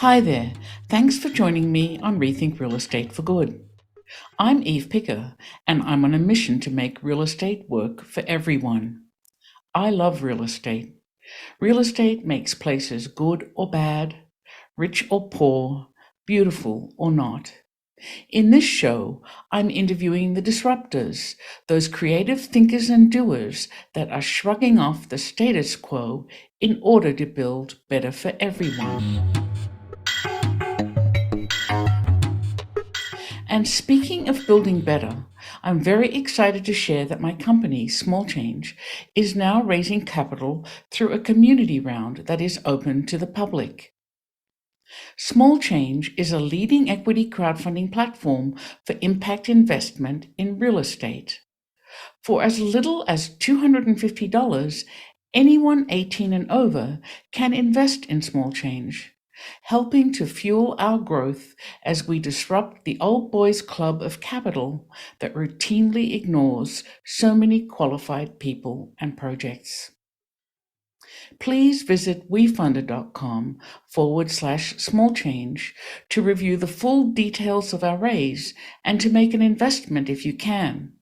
Hi there. Thanks for joining me on Rethink Real Estate for Good. I'm Eve Picker, and I'm on a mission to make real estate work for everyone. I love real estate. Real estate makes places good or bad, rich or poor, beautiful or not. In this show, I'm interviewing the disruptors, those creative thinkers and doers that are shrugging off the status quo in order to build better for everyone. And speaking of building better, I'm very excited to share that my company, Small Change, is now raising capital through a community round that is open to the public. Small Change is a leading equity crowdfunding platform for impact investment in real estate. For as little as $250, anyone 18 and over can invest in Small Change, helping to fuel our growth as we disrupt the old boys club of capital that routinely ignores so many qualified people and projects. Please visit wefunder.com/smallchange to review the full details of our raise and to make an investment if you can.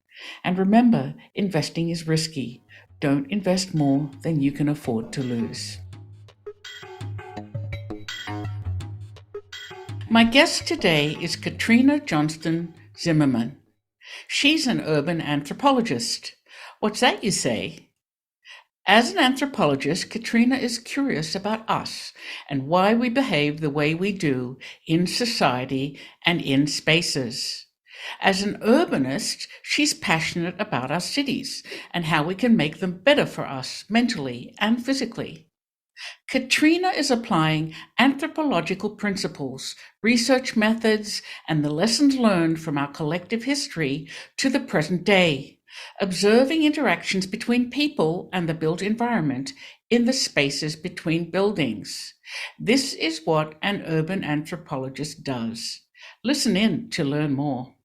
And remember, investing is risky. Don't invest more than you can afford to lose. My guest today is Katrina Johnston-Zimmerman. She's an urban anthropologist. What's that, you say? As an anthropologist, Katrina is curious about us and why we behave the way we do in society and in spaces. As an urbanist, she's passionate about our cities and how we can make them better for us mentally and physically. Katrina is applying anthropological principles, research methods, and the lessons learned from our collective history to the present day, observing interactions between people and the built environment in the spaces between buildings. This is what an urban anthropologist does. Listen in to learn more.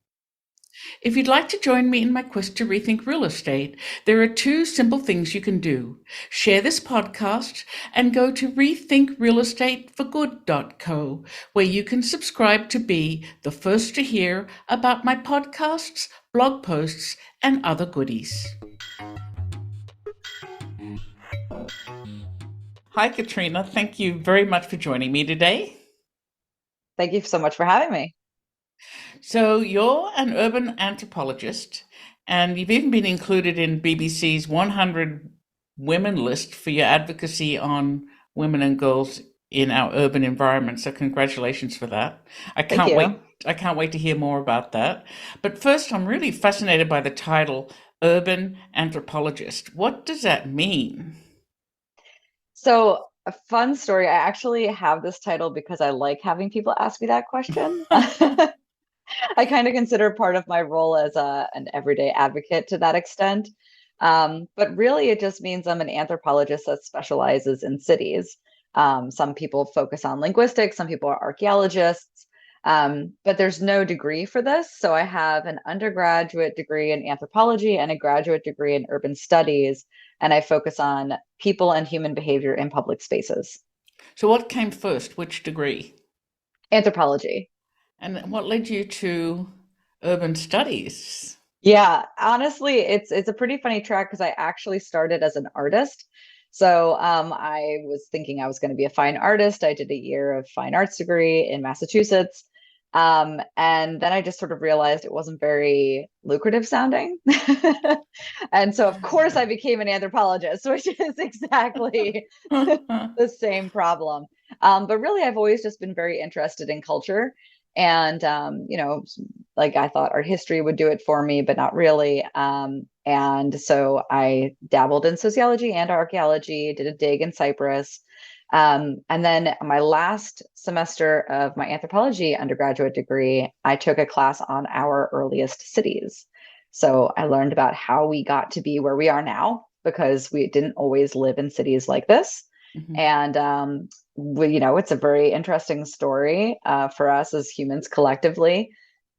If you'd like to join me in my quest to rethink real estate, there are two simple things you can do. Share this podcast and go to rethinkrealestateforgood.co, where you can subscribe to be the first to hear about my podcasts, blog posts, and other goodies. Hi, Katrina. Thank you very much for joining me today. Thank you so much for having me. So, you're an urban anthropologist, and you've even been included in BBC's 100 Women list for your advocacy on women and girls in our urban environment. So, congratulations for that. I Thank can't wait. you. I can't wait to hear more about that. But first, I'm really fascinated by the title Urban Anthropologist. What does that mean? So, a fun story. I actually have this title because I like having people ask me that question. I kind of consider part of my role as an everyday advocate to that extent. But really, it just means I'm an anthropologist that specializes in cities. Some people focus on linguistics, some people are archaeologists, but there's no degree for this. So I have an undergraduate degree in anthropology and a graduate degree in urban studies, and I focus on people and human behavior in public spaces. So, what came first? Which degree? Anthropology. And what led you to urban studies? Yeah, honestly, it's a pretty funny track because I actually started as an artist. So I was thinking I was going to be a fine artist. I did a year of fine arts degree in Massachusetts. And then I just sort of realized it wasn't very lucrative sounding. And so, of course, I became an anthropologist, which is exactly the same problem. But really, I've always just been very interested in culture. And, like I thought art history would do it for me, but not really. And so I dabbled in sociology and archaeology, did a dig in Cyprus. And then my last semester of my anthropology undergraduate degree, I took a class on our earliest cities. So I learned about how we got to be where we are now because we didn't always live in cities like this. Mhm. And it's a very interesting story for us as humans collectively.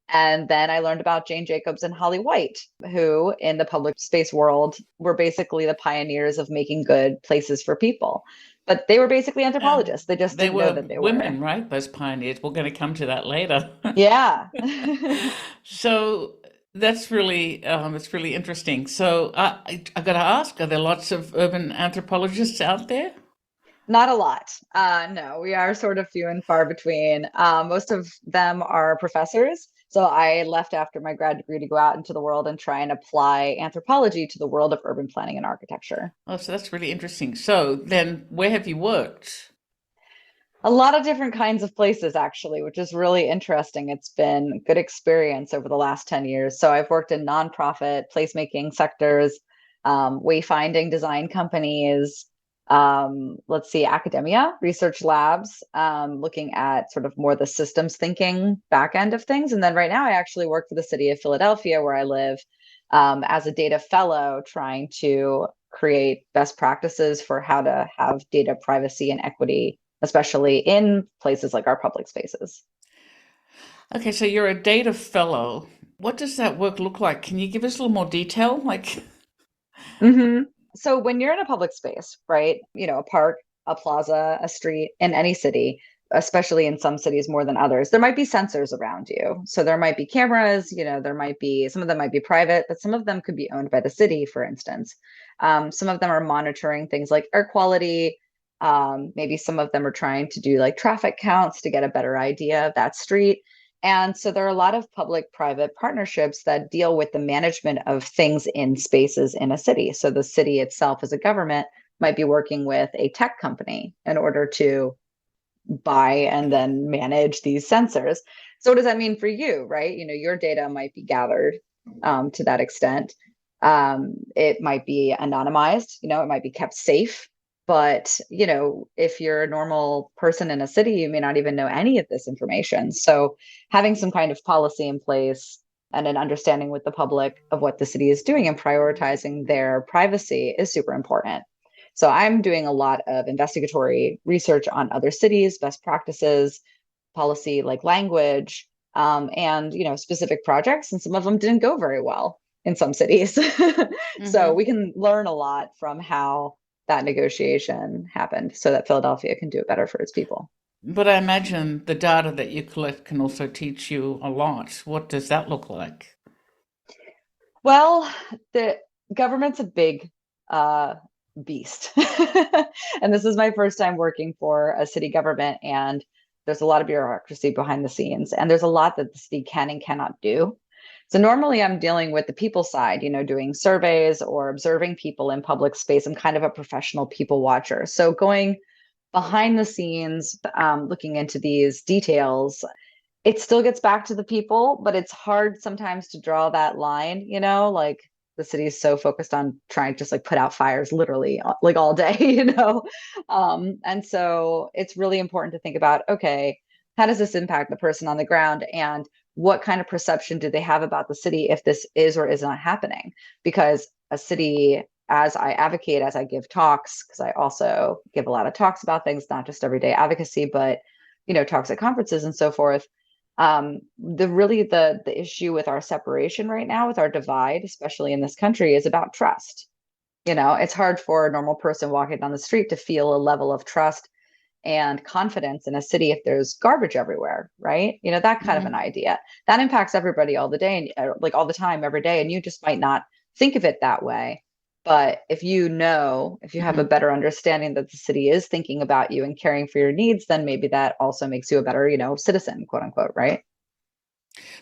And then I learned about Jane Jacobs and Holly White, who in the public space world were basically the pioneers of making good places for people. But they were basically anthropologists. They just They didn't know were that they were. women, right? Those pioneers. We're going to come to that later. Yeah. So it's really interesting. So I got to ask, are there lots of urban anthropologists out there? Not a lot. No, we are sort of few and far between. Most of them are professors. So I left after my grad degree to go out into the world and try and apply anthropology to the world of urban planning and architecture. Oh, so that's really interesting. So then, where have you worked? A lot of different kinds of places, actually, which is really interesting. It's been a good experience over the last 10 years. So I've worked in nonprofit placemaking sectors, wayfinding design companies, let's see, academia, research labs, looking at sort of more the systems thinking back end of things. And then right now, I actually work for the city of Philadelphia, where I live, as a data fellow, trying to create best practices for how to have data privacy and equity, especially in places like our public spaces. Okay, so you're a data fellow. What does that work look like? Can you give us a little more detail? Like, hmm So when you're in a public space, right, a park, a plaza, a street in any city, especially in some cities more than others, there might be sensors around you. So there might be cameras, there might be, some of them might be private, but some of them could be owned by the city, for instance. Some of them are monitoring things like air quality. Maybe some of them are trying to do like traffic counts to get a better idea of that street. And so there are a lot of public private partnerships that deal with the management of things in spaces in a city. So the city itself, as a government, might be working with a tech company in order to buy and then manage these sensors. So what does that mean for you, right? Your data might be gathered to that extent. It might be anonymized, it might be kept safe. But, if you're a normal person in a city, you may not even know any of this information. So having some kind of policy in place and an understanding with the public of what the city is doing and prioritizing their privacy is super important. So I'm doing a lot of investigatory research on other cities, best practices, policy like language, and specific projects. And some of them didn't go very well in some cities. So hmm we can learn a lot from how that negotiation happened so that Philadelphia can do it better for its people. But I imagine the data that you collect can also teach you a lot. What does that look like? Well, the government's a big uh, beast. And this is my first time working for a city government, and there's a lot of bureaucracy behind the scenes, and there's a lot that the city can and cannot do. So normally I'm dealing with the people side, doing surveys or observing people in public space. I'm kind of a professional people watcher. So going behind the scenes, looking into these details, it still gets back to the people, but it's hard sometimes to draw that line, like the city is so focused on trying to just like put out fires literally like all day, and so it's really important to think about, okay, how does this impact the person on the ground, and what kind of perception do they have about the city if this is or is not happening? Because a city, as I advocate, as I give talks, because I also give a lot of talks about things, not just everyday advocacy, but talks at conferences and so forth. The issue with our separation right now, with our divide, especially in this country, is about trust. It's hard for a normal person walking down the street to feel a level of trust and confidence in a city if there's garbage everywhere, right? That kind of an hmm idea that impacts everybody all the day, and like all the time, every day, and you just might not think of it that way. But if you have a hmm better understanding that the city is thinking about you and caring for your needs, then maybe that also makes you a better, citizen, quote unquote, right?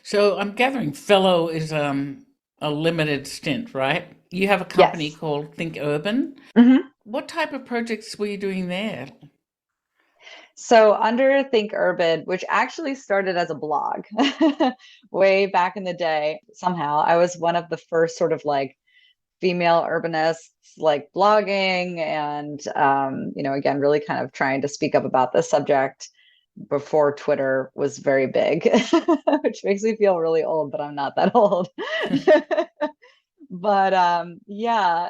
So I'm gathering fellow is a limited stint, right? You have a company Yes. called Think Urban. hmm What type of projects were you doing there? So under Think Urban, which actually started as a blog way back in the day, somehow I was one of the first sort of like female urbanists, like blogging and, again, really kind of trying to speak up about this subject before Twitter was very big, which makes me feel really old, but I'm not that old. But yeah,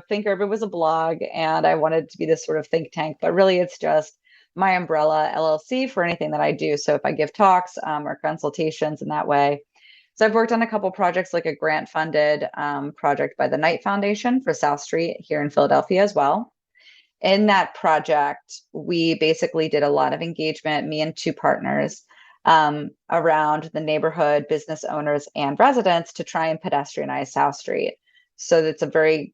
Think Urban was a blog, and I wanted to be this sort of think tank, but really it's just my umbrella LLC for anything that I do. So if I give talks or consultations in that way, So I've worked on a couple projects, like a grant funded project by the Knight Foundation for South Street here in Philadelphia as well. In that project, we basically did a lot of engagement, me and two partners, around the neighborhood, business owners, and residents to try and pedestrianize South Street. So it's a very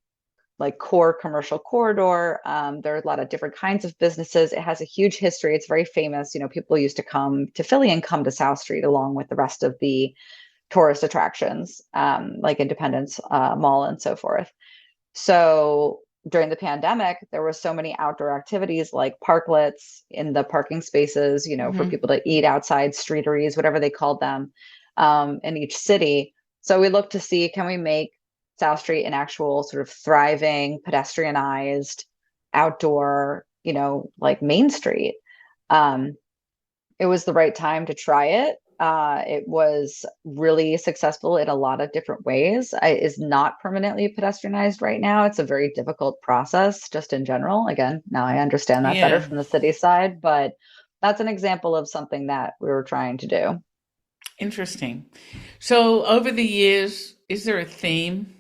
like core commercial corridor. There are a lot of different kinds of businesses. It has a huge history. It's very famous. You know, people used to come to Philly and come to South Street along with the rest of the tourist attractions, like Independence Mall and so forth. So during the pandemic, there were so many outdoor activities like parklets in the parking spaces, you know, for Mm-hmm. people to eat outside, streeteries, whatever they called them, in each city. So we looked to see, can we make South Street an actual sort of thriving, pedestrianized, outdoor, you know, like Main Street. Um, it was the right time to try it. It was really successful in a lot of different ways. It is not permanently pedestrianized right now. It's a very difficult process, just in general. Again, now I understand that better Yeah, from the city side, but that's an example of something that we were trying to do. interesting. So over the years, is there a theme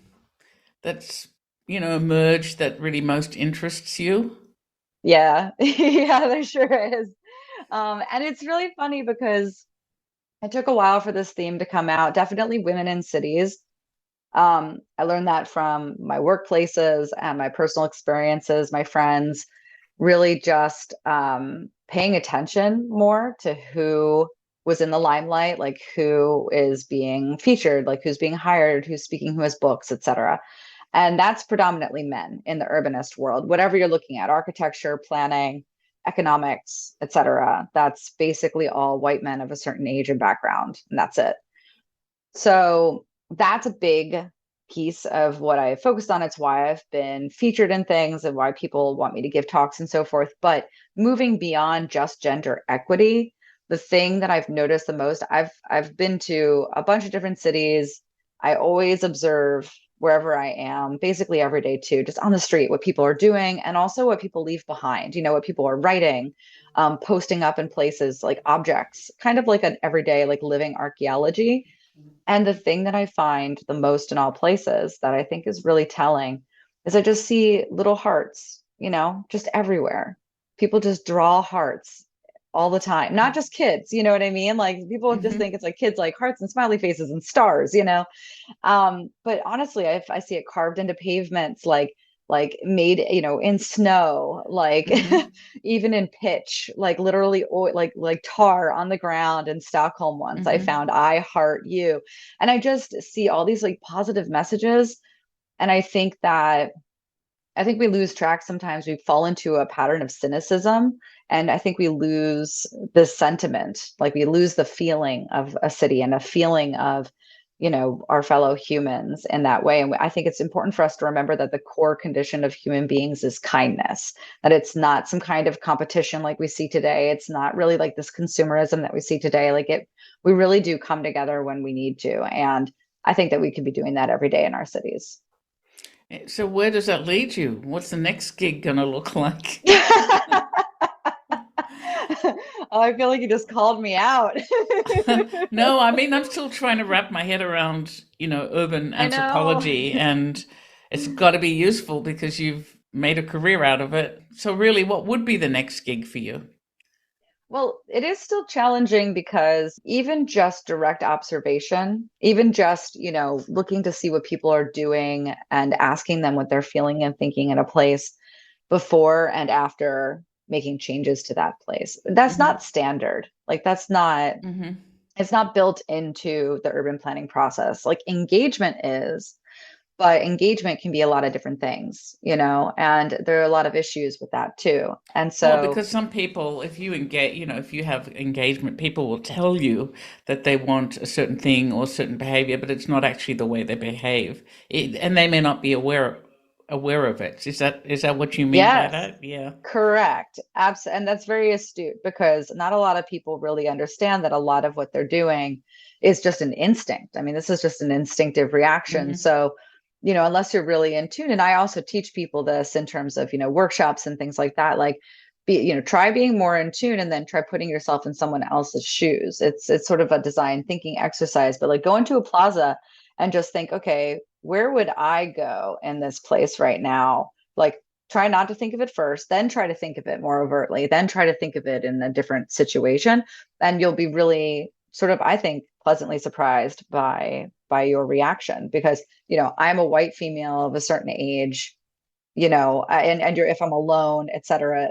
that's, emerged that really most interests you? Yeah, yeah, there sure is. And it's really funny because it took a while for this theme to come out. Definitely women in cities. I learned that from my workplaces and my personal experiences, my friends, really just paying attention more to who was in the limelight, like who is being featured, like who's being hired, who's speaking, who has books, etc. And that's predominantly men in the urbanist world, whatever you're looking at, architecture, planning, economics, etc. That's basically all white men of a certain age and background, and that's it. So that's a big piece of what I focused on. It's why I've been featured in things and why people want me to give talks and so forth. But moving beyond just gender equity, the thing that I've noticed the most, I've been to a bunch of different cities. I always observe wherever I am, basically every day too, just on the street, what people are doing and also what people leave behind, you know, what people are writing, posting up in places like objects, kind of like an everyday, like living archaeology. And the thing that I find the most in all places that I think is really telling is I just see little hearts, you know, just everywhere. People just draw hearts all the time, not just kids, you know what I mean? Like people just Mm-hmm. think it's like kids like hearts and smiley faces and stars, you know? But honestly, I see it carved into pavements, like made, you know, in snow, like Mm-hmm. even in pitch, like literally oil, like tar on the ground in Stockholm once. I Mm-hmm. found I heart you. And I just see all these like positive messages. And I think we lose track sometimes. We fall into a pattern of cynicism. And I think we lose this sentiment, like we lose the feeling of a city and a feeling of, you know, our fellow humans in that way. And I think it's important for us to remember that the core condition of human beings is kindness, that it's not some kind of competition like we see today. It's not really like this consumerism that we see today. We really do come together when we need to. And I think that we could be doing that every day in our cities. So where does that lead you? What's the next gig gonna look like? Oh, I feel like you just called me out. No, I mean, I'm still trying to wrap my head around, urban I know. anthropology, and it's got to be useful because you've made a career out of it. So really, what would be the next gig for you? Well, it is still challenging because even just direct observation, even just, you know, looking to see what people are doing and asking them what they're feeling and thinking in a place before and after making changes to that place. That's Mm-hmm. not standard. Like that's not Mm-hmm. it's not built into the urban planning process. Like engagement is, but engagement can be a lot of different things, you know, and there are a lot of issues with that too. And Well, so, because some people, if you engage, if you have engagement, people will tell you that they want a certain thing or certain behavior, but it's not actually the way they behave, and they may not be aware of it. Is that what you mean by yes, that? Yeah. correct. And that's very astute because not a lot of people really understand that a lot of what they're doing is just an instinct. I mean, this is just an instinctive reaction. Mm-hmm. So, you know, unless you're really in tune, and I also teach people this in terms of, you know, workshops and things like that. Like, try being more in tune, and then try putting yourself in someone else's shoes. It's sort of a design thinking exercise, but like go into a plaza and just think, okay, where would I go in this place right now? Like try not to think of it first, then try to think of it more overtly, then try to think of it in a different situation, and you'll be really sort of, I think, pleasantly surprised by your reaction. Because I'm a white female of a certain age, and if I'm alone, et cetera,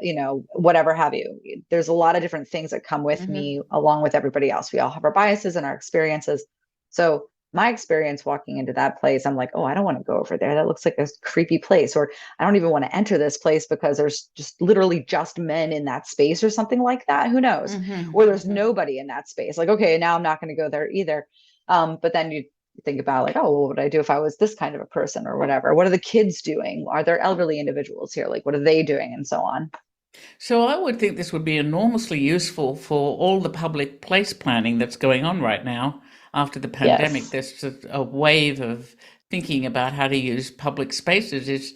whatever have you. There's a lot of different things that come with Mm-hmm. me along with everybody else. We all have our biases and our experiences. So my experience walking into that place, I'm like, oh, I don't want to go over there. That looks like a creepy place. Or I don't even want to enter this place because there's just literally just men in that space or something like that. Who knows? Mm-hmm. Or there's Mm-hmm. nobody in that space. Like, okay, now I'm not going to go there either. But then you think about like, oh, well, what would I do if I was this kind of a person or whatever? What are the kids doing? Are there elderly individuals here? Like, what are they doing? And so on. So I would think this would be enormously useful for all the public place planning that's going on right now after the pandemic. Yes. There's a wave of thinking about how to use public spaces.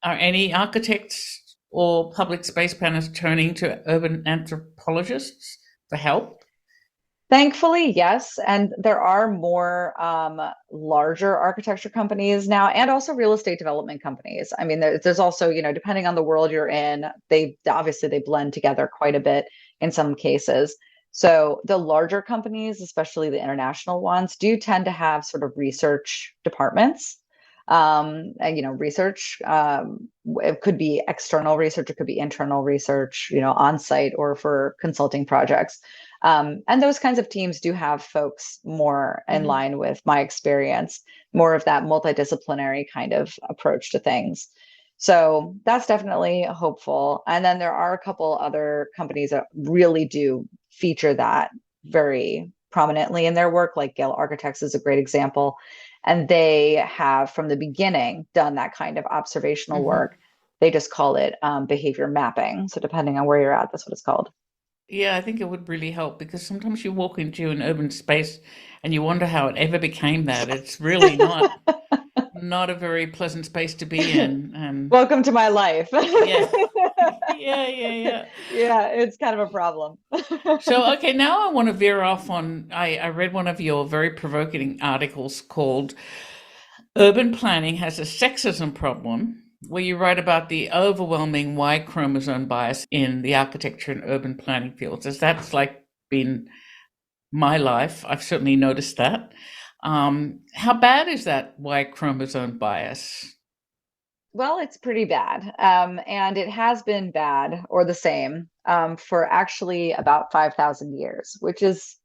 Are any architects or public space planners turning to urban anthropologists for help? Thankfully, yes. And there are more larger architecture companies now, and also real estate development companies. I mean, there's also, depending on the world you're in, they blend together quite a bit in some cases. So the larger companies, especially the international ones, do tend to have sort of research departments. And, research, it could be external research, it could be internal research, on site or for consulting projects. And those kinds of teams do have folks more in Mm-hmm. line with my experience, more of that multidisciplinary kind of approach to things. So that's definitely hopeful. And then there are a couple other companies that really do feature that very prominently in their work, like Gale Architects is a great example. And they have, from the beginning, done that kind of observational Mm-hmm. work. They just call it behavior mapping. So depending on where you're at, that's what it's called. Yeah, I think it would really help because sometimes you walk into an urban space and you wonder how it ever became that. It's really not a very pleasant space to be in. And Welcome to my life. yeah, yeah. Yeah, it's kind of a problem. So, okay, now I want to veer off on. I read one of your very provoking articles called Urban Planning Has a Sexism Problem, where you write about the overwhelming Y chromosome bias in the architecture and urban planning fields. As that's like been my life, I've certainly noticed that. How bad is that Y chromosome bias? Well, it's pretty bad. And it has been bad or the same for actually about 5,000 years, which is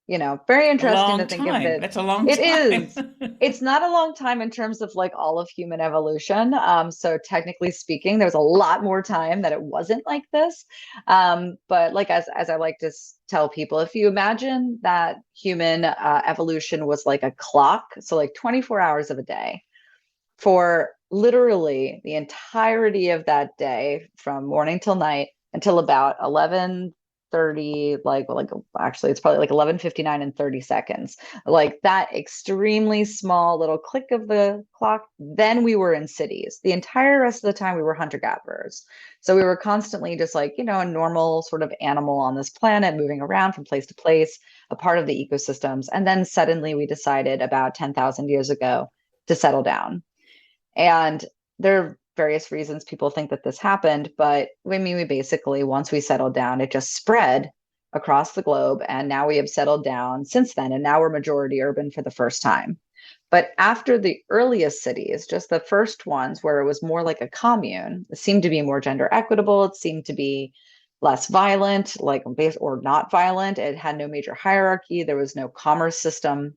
very A interesting to long think of time. it. That's a long It time. is. It's not a long time in terms of like all of human evolution. So technically speaking, there's a lot more time that it wasn't like this. But like as I like to tell people, if you imagine that human evolution was like a clock, so like 24 hours of a day, for literally the entirety of that day from morning till night until about 11:30, like actually it's probably like 11:59 and 30 seconds, like that extremely small little click of the clock. Then we were in cities. The entire rest of the time we were hunter gatherers. So we were constantly just like, a normal sort of animal on this planet, moving around from place to place, a part of the ecosystems. And then suddenly we decided about 10,000 years ago to settle down. And there are various reasons people think that this happened, but I mean, we basically, once we settled down, it just spread across the globe. And now we have settled down since then. And now we're majority urban for the first time. But after the earliest cities, just the first ones where it was more like a commune, it seemed to be more gender equitable. It seemed to be less violent, like or not violent. It had no major hierarchy. There was no commerce system.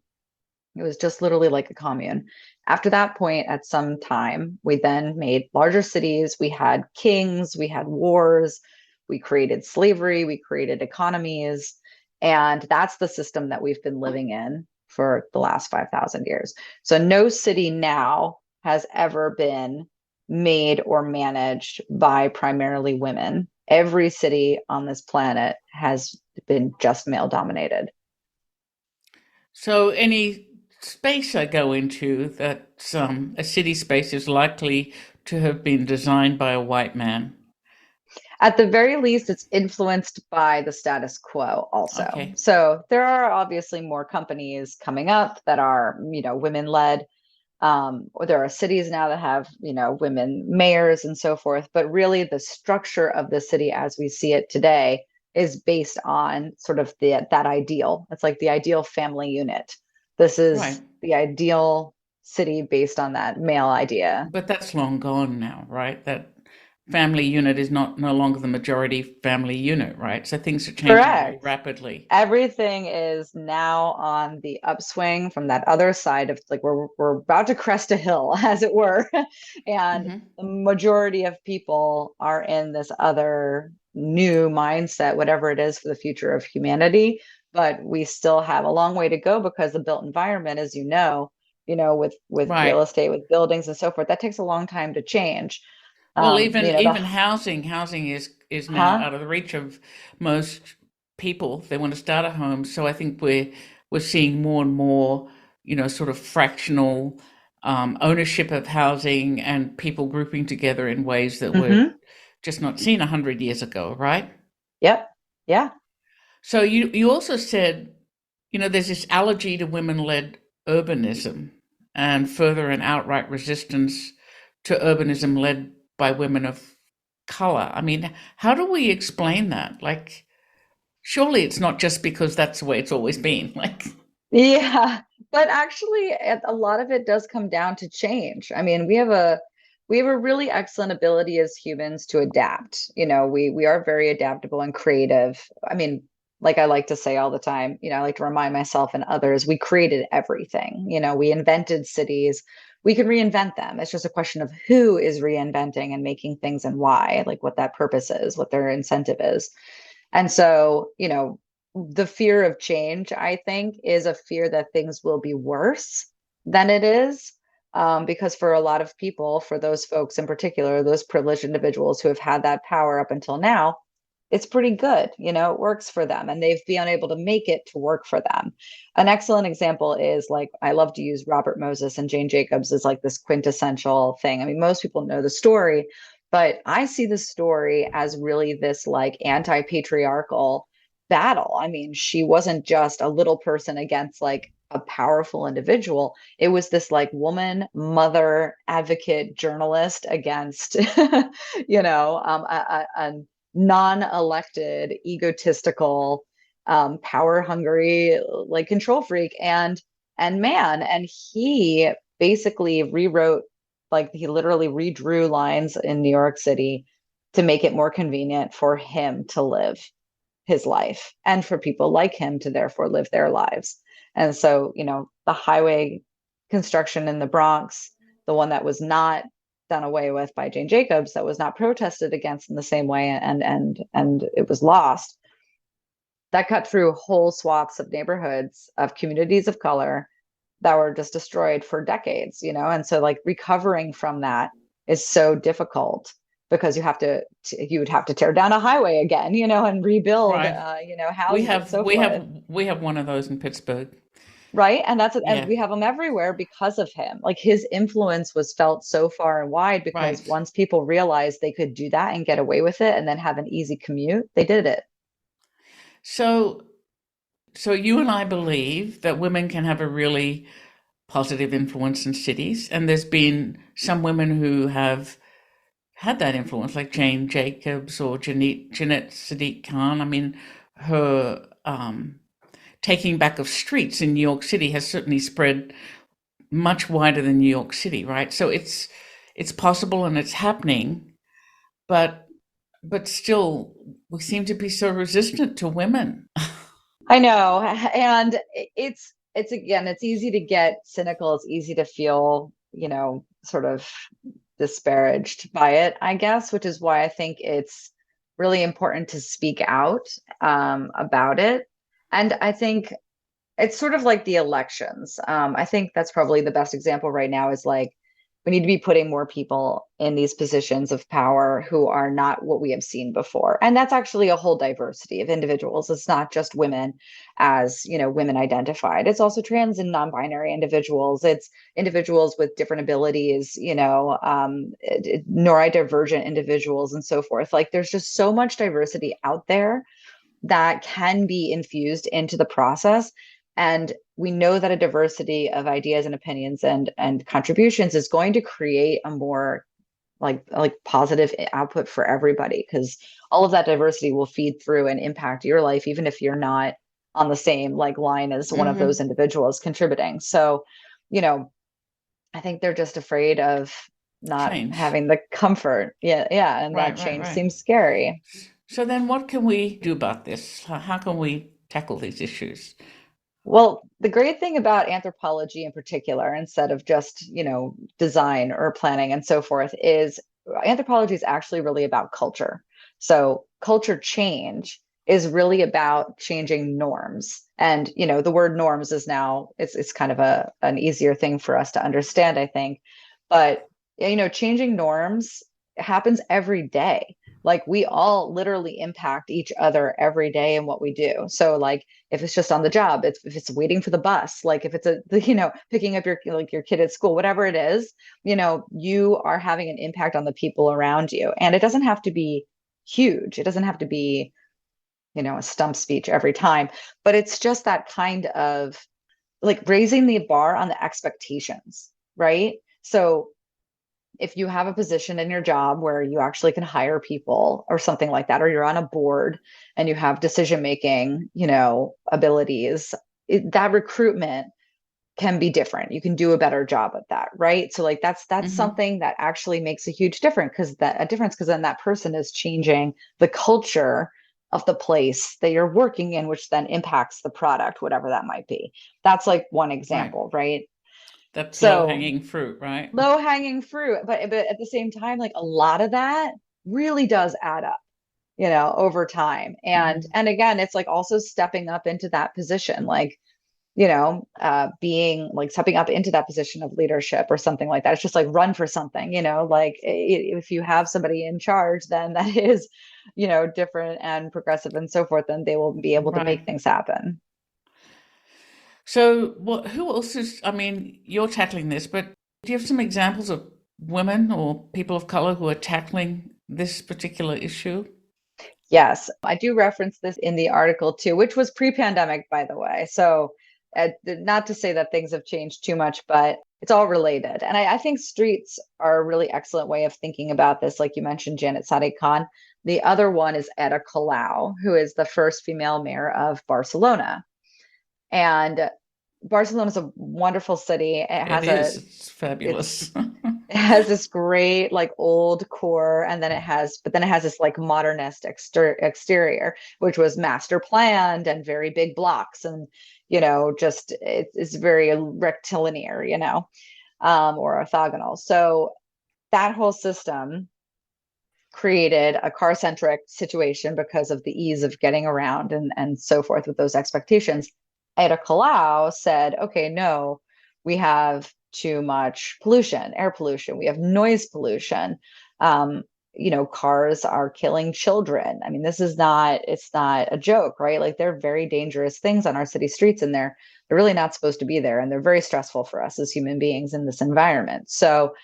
It was just literally like a commune. After that point, at some time, we then made larger cities. We had kings, we had wars, we created slavery, we created economies. And that's the system that we've been living in for the last 5,000 years. So no city now has ever been made or managed by primarily women. Every city on this planet has been just male dominated. So any space I go into that's a city space is likely to have been designed by a white man. At the very least, it's influenced by the status quo also. Okay. So there are obviously more companies coming up that are, women led. Or there are cities now that have, women mayors and so forth. But really, the structure of the city as we see it today is based on sort of that ideal. It's like the ideal family unit. This Right. is the ideal city based on that male idea. But that's long gone now, right? That family unit is not no longer the majority family unit, right? So things are changing very Correct. rapidly. Everything is now on the upswing from that other side of like we're about to crest a hill, as it were. And Hmm. the majority of people are in this other new mindset, whatever it is for the future of humanity. But we still have a long way to go because the built environment, as with real Right. estate, with buildings and so forth, that takes a long time to change. Well, even The even housing is now huh? out of the reach of most people. They want to start a home, so I think we're seeing more and more, sort of fractional ownership of housing and people grouping together in ways that were Mm-hmm. just not seen 100 years ago, right? Yep. Yeah. So you also said, there's this allergy to women-led urbanism and further an outright resistance to urbanism led by women of color. I mean, how do we explain that? Like, surely it's not just because that's the way it's always been. Like, Yeah, but actually, a lot of it does come down to change. I mean, we have a really excellent ability as humans to adapt. We are very adaptable and creative. I mean, like I like to say all the time, I like to remind myself and others, we created everything. We invented cities. We can reinvent them. It's just a question of who is reinventing and making things and why, like what that purpose is, what their incentive is. And so, the fear of change, I think, is a fear that things will be worse than it is. Because for a lot of people, for those folks in particular, those privileged individuals who have had that power up until now, it's pretty good. It works for them and they've been able to make it to work for them. An excellent example is like, I love to use Robert Moses and Jane Jacobs as like this quintessential thing. I mean, most people know the story, but I see the story as really this like anti-patriarchal battle. I mean, she wasn't just a little person against like a powerful individual. It was this like woman, mother, advocate, journalist against, a non-elected, egotistical, power-hungry, like control freak, and man, and he basically rewrote, like he literally redrew lines in New York City to make it more convenient for him to live his life and for people like him to therefore live their lives. And so, the highway construction in the Bronx, the one that was not done away with by Jane Jacobs, that was not protested against in the same way, and it was lost. That cut through whole swaths of neighborhoods of communities of color that were just destroyed for decades, and so like recovering from that is so difficult because you would have to tear down a highway again, and rebuild right. We houses and have so we forth. have we have one of those in Pittsburgh. Right. And Yeah, we have them everywhere because of him. Like his influence was felt so far and wide because right. once people realized they could do that and get away with it and then have an easy commute, they did it. So so you and I believe that women can have a really positive influence in cities, and there's been some women who have had that influence, like Jane Jacobs or Jeanette Sadiq Khan. I mean, her taking back of streets in New York City has certainly spread much wider than New York City, right? So it's possible and it's happening, but still, we seem to be so resistant to women. I know. And it's again, it's easy to get cynical. It's easy to feel, sort of disparaged by it, I guess, which is why I think it's really important to speak out about it. And I think it's sort of like the elections. I think that's probably the best example right now is like we need to be putting more people in these positions of power who are not what we have seen before. And that's actually a whole diversity of individuals. It's not just women as, women identified. It's also trans and non-binary individuals. It's individuals with different abilities, neurodivergent individuals and so forth. Like there's just so much diversity out there that can be infused into the process. And we know that a diversity of ideas and opinions and contributions is going to create a more like positive output for everybody, because all of that diversity will feed through and impact your life, even if you're not on the same like line as one of those individuals contributing. So, I think they're just afraid of not Change. having the comfort. Yeah. And that Right, right, change right. seems scary. So then what can we do about this? How can we tackle these issues? Well, the great thing about anthropology in particular, instead of just, design or planning and so forth, is anthropology is actually really about culture. So culture change is really about changing norms. And, the word norms is now it's kind of an easier thing for us to understand, I think. But, changing norms happens every day. Like we all literally impact each other every day in what we do. So like if it's just on the job, if it's waiting for the bus, like if it's picking up your kid at school, whatever it is, you are having an impact on the people around you. And it doesn't have to be huge. It doesn't have to be, a stump speech every time, but it's just that kind of like raising the bar on the expectations, right? So if you have a position in your job where you actually can hire people or something like that, or you're on a board and you have decision making, abilities, that recruitment can be different. You can do a better job at that, right? So like that's Mm-hmm. something that actually makes a huge difference, because then that person is changing the culture of the place that you're working in, which then impacts the product, whatever that might be. That's like one Right. example, right? That's low So hanging fruit, right? low hanging fruit, but at the same time, like a lot of that really does add up, over time. and Mm-hmm. and again, it's like also stepping up into that position, like being like stepping up into that position of leadership or something like that. It's just like run for something, like if you have somebody in charge, then that is, different and progressive and so forth, then they will be able to make Right. things happen. So what, who else is, I mean, you're tackling this, but do you have some examples of women or people of color who are tackling this particular issue? Yes, I do reference this in the article too, which was pre-pandemic, by the way. So, not to say that things have changed too much, but it's all related. And I think streets are a really excellent way of thinking about this. Like you mentioned, Janet Sadiq Khan. The other one is Etta Colau, who is the first female mayor of Barcelona. And Barcelona is a wonderful city. It is. It's It's fabulous. it has this great like old core, and then it has this like modernist exterior, which was master planned and very big blocks, and just it's very rectilinear, or orthogonal. So that whole system created a car centric situation because of the ease of getting around and so forth with those expectations. Ada Colau said, okay, no, we have too much pollution, air pollution, we have noise pollution. Cars are killing children. I mean, it's not a joke, right? Like they're very dangerous things on our city streets, and they're really not supposed to be there. And they're very stressful for us as human beings in this environment. So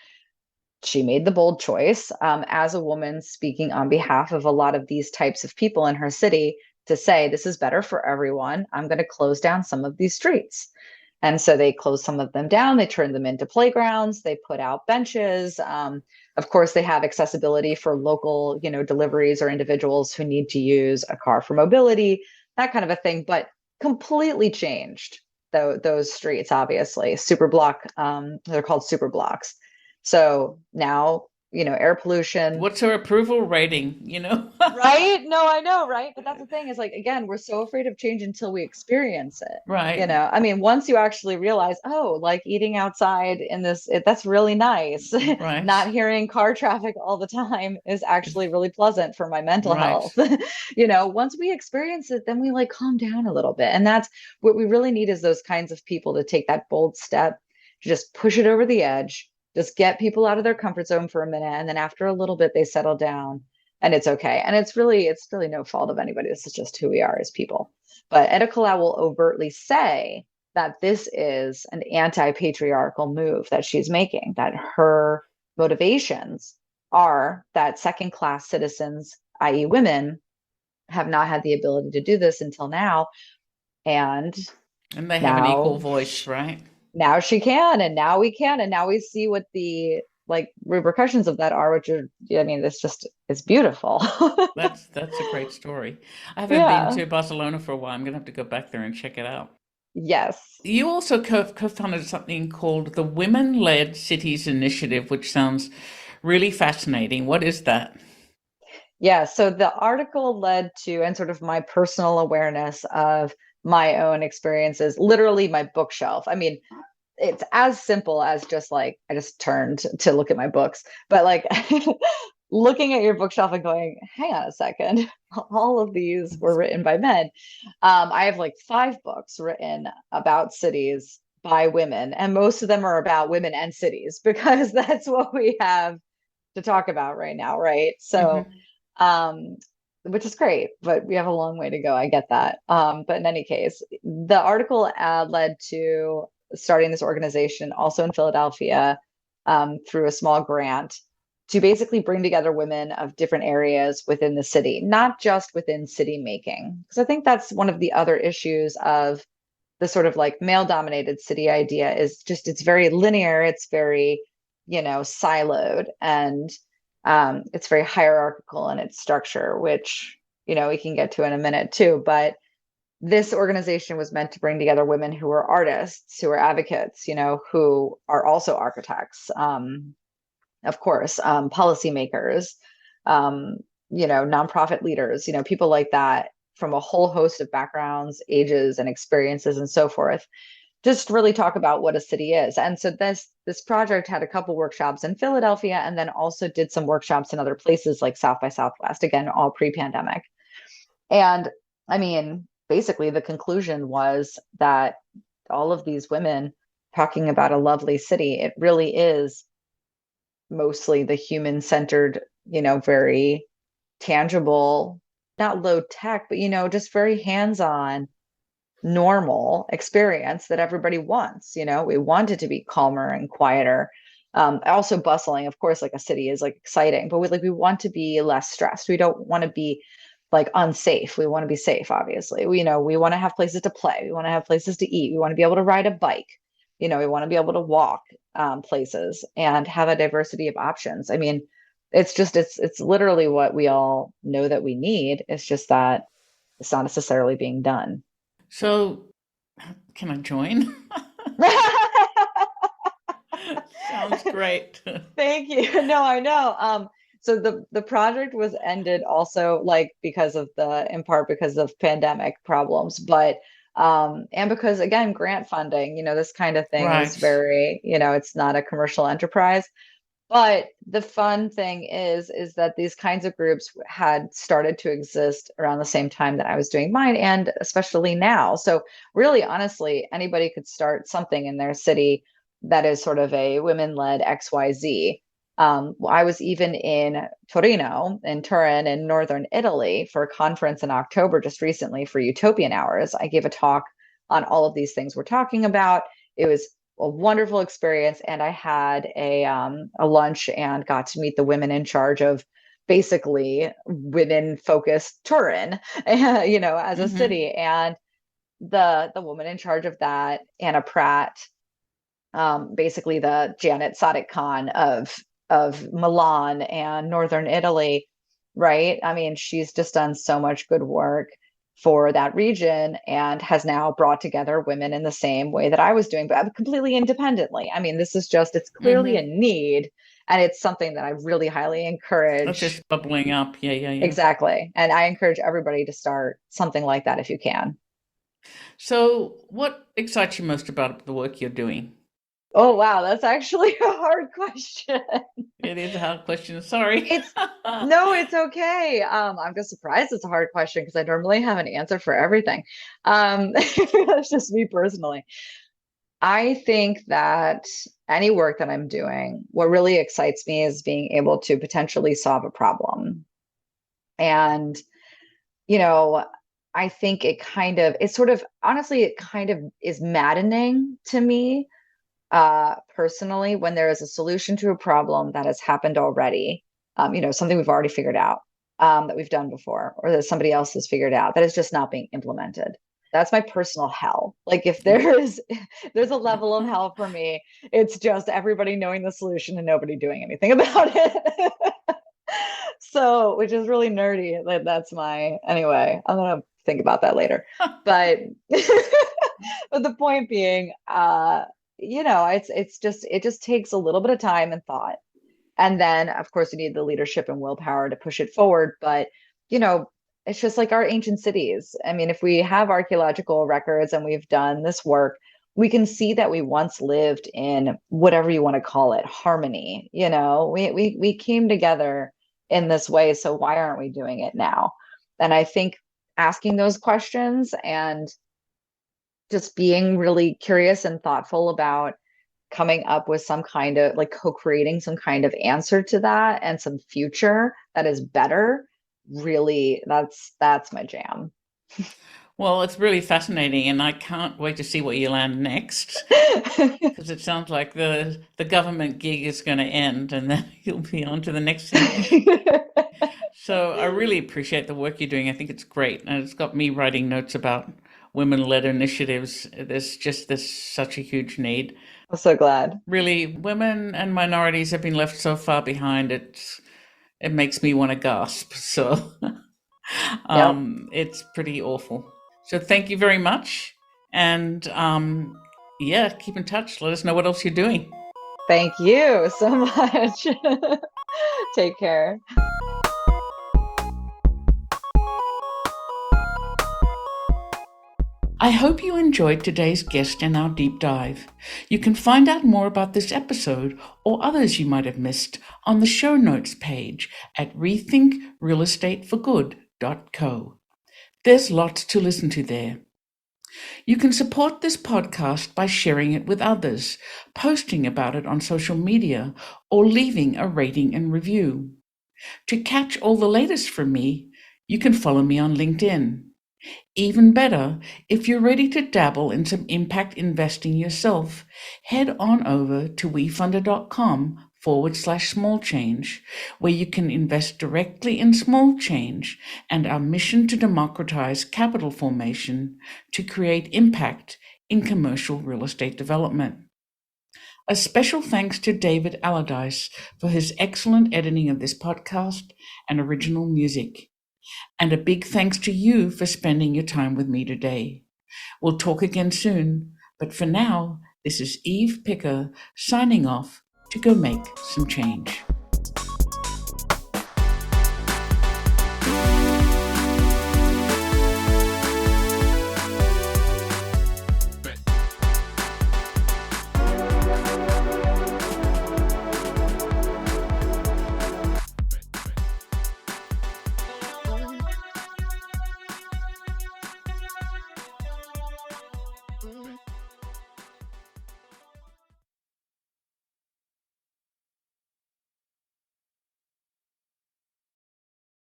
she made the bold choice, as a woman speaking on behalf of a lot of these types of people in her city, to say, this is better for everyone. I'm going to close down some of these streets. And so they closed some of them down. They turned them into playgrounds. They put out benches. Of course, they have accessibility for local, deliveries or individuals who need to use a car for mobility, that kind of a thing. But completely changed those streets. Obviously, super block. They're called super blocks. So now, air pollution. What's her approval rating, Right? No, I know, right? But that's the thing, is like, again, we're so afraid of change until we experience it. Right, I mean, once you actually realize, oh, like eating outside in that's really nice. Not right, hearing car traffic all the time is actually really pleasant for my mental right. health. Once we experience it, then we like calm down a little bit. And that's what we really need, is those kinds of people to take that bold step, to just push it over the edge, just get people out of their comfort zone for a minute, and then after a little bit they settle down and it's okay. And it's really no fault of anybody. This is just who we are as people. But Etta Colau will overtly say that this is an anti-patriarchal move that she's making, that her motivations are that second-class citizens, i.e., women, have not had the ability to do this until now. And And they have an equal now, voice, right? now she can, and now we can, and now we see what the like repercussions of that are, which are, I mean, it's beautiful. That's a great story. I haven't been Yeah. to Barcelona for a while. I'm gonna have to go back there and check it out. Yes. You also co-founded something called the Women-Led Cities Initiative, which sounds really fascinating. What is that? Yeah, so the article led to, and sort of my personal awareness of my own experiences, literally my bookshelf. I mean, it's as simple as just like I just turned to look at my books, but like looking at your bookshelf and going, hang on a second, all of these were written by men. I have like 5 books written about cities by women, and most of them are about women and cities because that's what we have to talk about right now, right? So, Hmm. um, which is great, but we have a long way to go. I get that. But in any case, the article led to starting this organization also in Philadelphia through a small grant to basically bring together women of different areas within the city, not just within city making. Because I think that's one of the other issues of the sort of like male dominated city idea is just it's very linear, it's very, siloed, and it's very hierarchical in its structure, which, we can get to in a minute too. But this organization was meant to bring together women who are artists, who are advocates, who are also architects, of course, policymakers, nonprofit leaders, people like that from a whole host of backgrounds, ages, and experiences, and so forth. Just really talk about what a city is. And so this project had a couple workshops in Philadelphia, and then also did some workshops in other places like South by Southwest, again, all pre-pandemic. And I mean, basically, the conclusion was that all of these women talking about a lovely city, it really is mostly the human centered, very tangible, not low tech, but, just very hands on, normal experience that everybody wants. We want it to be calmer and quieter. Also bustling, of course, like a city is like exciting, but we want to be less stressed. We don't want to be like unsafe. We want to be safe, obviously. We want to have places to play. We want to have places to eat. We want to be able to ride a bike. We want to be able to walk places and have a diversity of options. I mean, it's literally what we all know that we need. It's just that it's not necessarily being done. So, can I join? Sounds great. Thank you. No, I know. So the project was ended also like because of in part because of pandemic problems, but and because again, grant funding, this kind of thing is Right. very, it's not a commercial enterprise. But the fun thing is that these kinds of groups had started to exist around the same time that I was doing mine, and especially now. So really, honestly, anybody could start something in their city that is sort of a women-led XYZ. I was even in Torino, in Turin, in northern Italy for a conference in October just recently for Utopian Hours. I gave a talk on all of these things we're talking about. It was a wonderful experience, and I had a lunch and got to meet the women in charge of basically women focused Turin, as a Hmm. city. And the woman in charge of that, Anna Pratt, basically the Janet Sadiq Khan of Milan and northern Italy, right? I mean, she's just done so much good work for that region and has now brought together women in the same way that I was doing, but completely independently. I mean, it's clearly a Hmm. need, and it's something that I really highly That's encourage. just bubbling up. Yeah, yeah, yeah. Exactly. And I encourage everybody to start something like that if you can. So, what excites you most about the work you're doing? Oh, wow, that's actually a hard question. It is a hard question. Sorry. It's no, it's okay. I'm just surprised it's a hard question because I normally have an answer for everything. That's just me personally. I think that any work that I'm doing, what really excites me is being able to potentially solve a problem. And, you know, I think it's sort of, honestly, it kind of is maddening to me personally when there is a solution to a problem that has happened already, something we've already figured out, that we've done before, or that somebody else has figured out that is just not being implemented. That's my personal hell. Like if there's a level of hell for me, it's just everybody knowing the solution and nobody doing anything about it. So, which is really nerdy. Like anyway, I'm gonna think about that later. But but the point being, it just takes a little bit of time and thought. And then of course you need the leadership and willpower to push it forward. But you know, it's just like our ancient cities. I mean, if we have archaeological records and we've done this work, we can see that we once lived in whatever you want to call it, harmony. We came together in this way. So why aren't we doing it now? And I think asking those questions and just being really curious and thoughtful about coming up with some kind of like co-creating some kind of answer to that and some future that is better, really, that's my jam. Well, it's really fascinating, and I can't wait to see what you land next, because it sounds like the government gig is going to end, and then you'll be on to the next thing. So I really appreciate the work you're doing. I think it's great, and it's got me writing notes about women-led initiatives. There's such a huge need. I'm so glad. Really, women and minorities have been left so far behind. It makes me want to gasp. So Yep. it's pretty awful. So thank you very much. And yeah, keep in touch. Let us know what else you're doing. Thank you so much. Take care. I hope you enjoyed today's guest and our deep dive. You can find out more about this episode or others you might have missed on the show notes page at rethinkrealestateforgood.co. There's lots to listen to there. You can support this podcast by sharing it with others, posting about it on social media, or leaving a rating and review. To catch all the latest from me, you can follow me on LinkedIn. Even better, if you're ready to dabble in some impact investing yourself, head on over to wefunder.com/small change, where you can invest directly in small change and our mission to democratize capital formation to create impact in commercial real estate development. A special thanks to David Allardyce for his excellent editing of this podcast and original music. And a big thanks to you for spending your time with me today. We'll talk again soon, but for now, this is Eve Picker signing off to go make some change.